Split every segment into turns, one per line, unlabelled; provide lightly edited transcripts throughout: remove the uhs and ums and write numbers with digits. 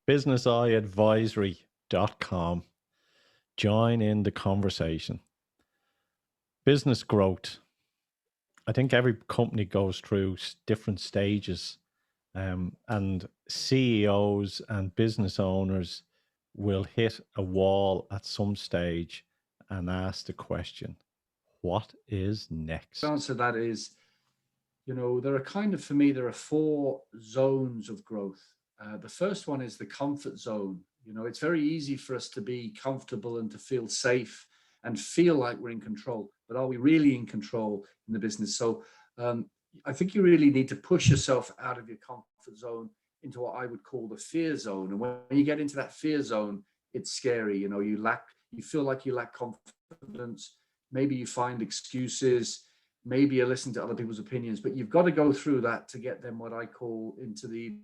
businessadvisory.com. Join in the conversation. Business growth. I think every company goes through different stages, and CEOs and business owners will hit a wall at some stage and ask the question, what is
The
next?
answer to that is, there are for me, there are four zones of growth. The first one is the comfort zone. It's very easy for us to be comfortable and to feel safe and feel like we're in control, but are we really in control in the business? So I think you really need to push yourself out of your comfort zone into what I would call the fear zone. And when you get into that fear zone, it's scary. You feel like you lack confidence. Maybe you find excuses. Maybe you listen to other people's opinions, but you've got to go through that to get them what I call into the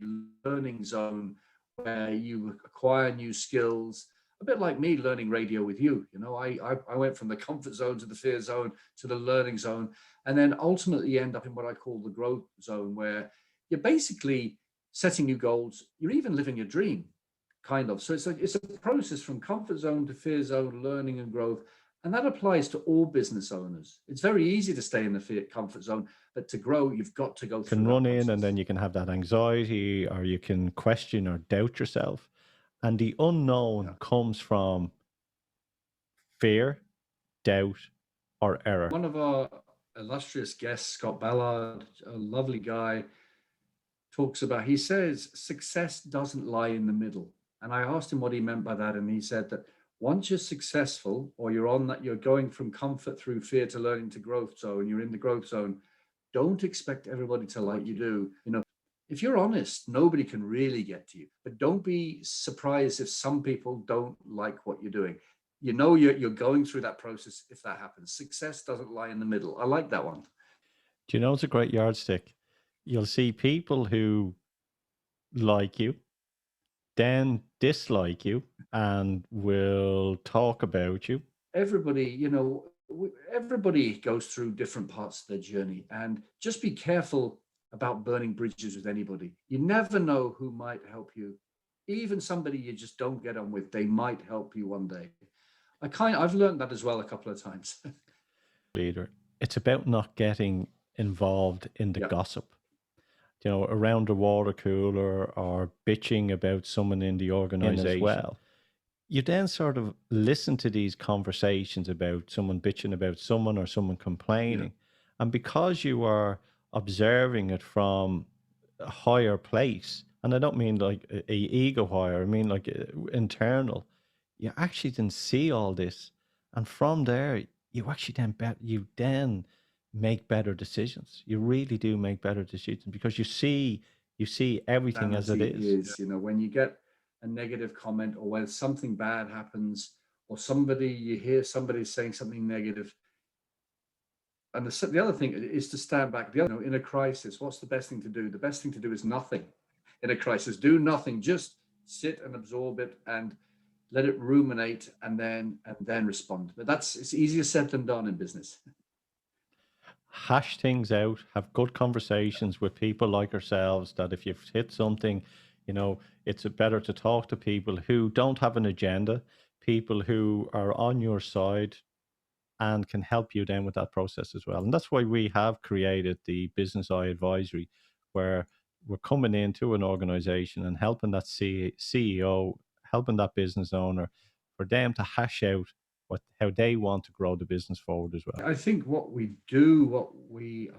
learning zone, where you acquire new skills. A bit like me learning radio with you. I went from the comfort zone to the fear zone to the learning zone, and then ultimately end up in what I call the growth zone, where you're basically setting new goals. You're even living your dream, kind of. So it's a process from comfort zone to fear zone, learning and growth. And that applies to all business owners. It's very easy to stay in the comfort zone, but to grow, you've got to go
You can
through that
run in and then
process.
you can have that anxiety, or you can question or doubt yourself. And the unknown
Yeah.
comes from fear, doubt, or error.
One of our illustrious guests, Scott Ballard, a lovely guy, he says, success doesn't lie in the middle. And I asked him what he meant by that. And he said that once you're successful, or you're going from comfort through fear to learning to growth zone, you're in the growth zone, don't expect everybody to like you do. If you're honest, nobody can really get to you. But don't be surprised if some people don't like what you're doing. You're going through that process if that happens. Success doesn't lie in the middle. I like that one.
Do you know it's a great yardstick? You'll see people who like you, then dislike you, and will talk about you.
Everybody goes through different parts of their journey, and just be careful about burning bridges with anybody. You never know who might help you. Even somebody you just don't get on with, they might help you one day. I've learned that as well a couple of times.
Leader. It's about not getting involved in the
Yeah.
gossip, around the water cooler, or bitching about someone in the organization as well. You then sort of listen to these conversations about someone bitching about someone or someone complaining. And because you are observing it from a higher place, and I don't mean like a ego higher, I mean like internal, you actually then see all this. And from there, you actually then make better decisions. You really do make better decisions because you see everything as it is.
When you get a negative comment, or when something bad happens, or you hear somebody saying something negative. And the other thing is to stand back. In a crisis, what's the best thing to do? The best thing to do is nothing. In a crisis, do nothing. Just sit and absorb it and let it ruminate, and then respond. But it's easier said than done in business.
Hash things out, have good conversations with people like ourselves, that if you've hit something, it's better to talk to people who don't have an agenda, people who are on your side and can help you then with that process as well. And that's why we have created the Business Eye Advisory, where we're coming into an organization and helping that CEO, helping that business owner, for them to hash out how they want to grow the business forward as well.
I think what we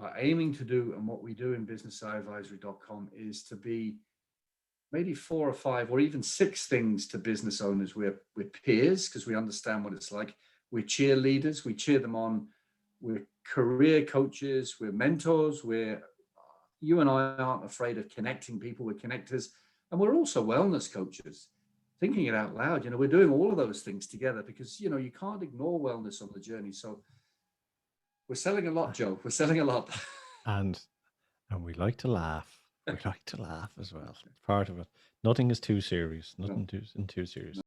are aiming to do, and what we do in businessadvisory.com is to be maybe 4 or 5 or even 6 things to business owners. We're peers because we understand what it's like. We're cheerleaders. We cheer them on. We're career coaches. We're mentors. You and I aren't afraid of connecting people. We're connectors. And we're also wellness coaches. Thinking it out loud, we're doing all of those things together because, you can't ignore wellness on the journey. So we're selling a lot, Joe. We're selling a lot.
And we like to laugh. We like to laugh as well. It's part of it. Nothing is too serious. Nothing too serious.